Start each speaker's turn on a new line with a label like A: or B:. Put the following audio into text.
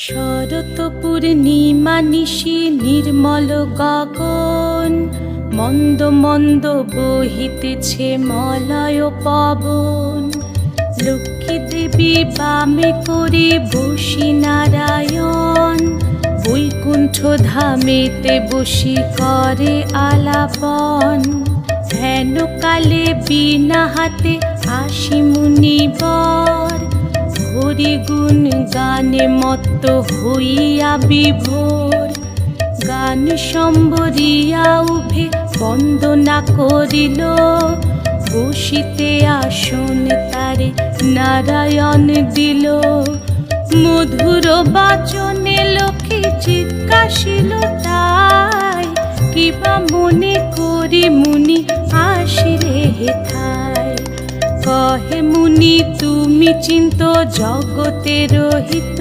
A: শরৎ পূর্ণিমা নিশি নির্মল গগন, মন্দ মন্দ বহিতেছে মলয় পবন। লক্ষ্মী দেবী বামে করে বসি নারায়ণ, বৈকুণ্ঠ ধামেতে বসি করে আলাপন। হেন কালে বিনা হাতে আসি মুনিবর, হরি গুণ গানে মত্ত হইয়া বিভোর। গান সম্বরিয়া উভে বন্দনা করিল, বসিতে আসন তারে নারায়ণ দিল। মধুর বাচনে লোকে জিজ্ঞাসিল তাই, কিবা মনে করি মুনি আসিলে হেথায়। কহে মুনি তুমি চিন্ত জগতের হিত,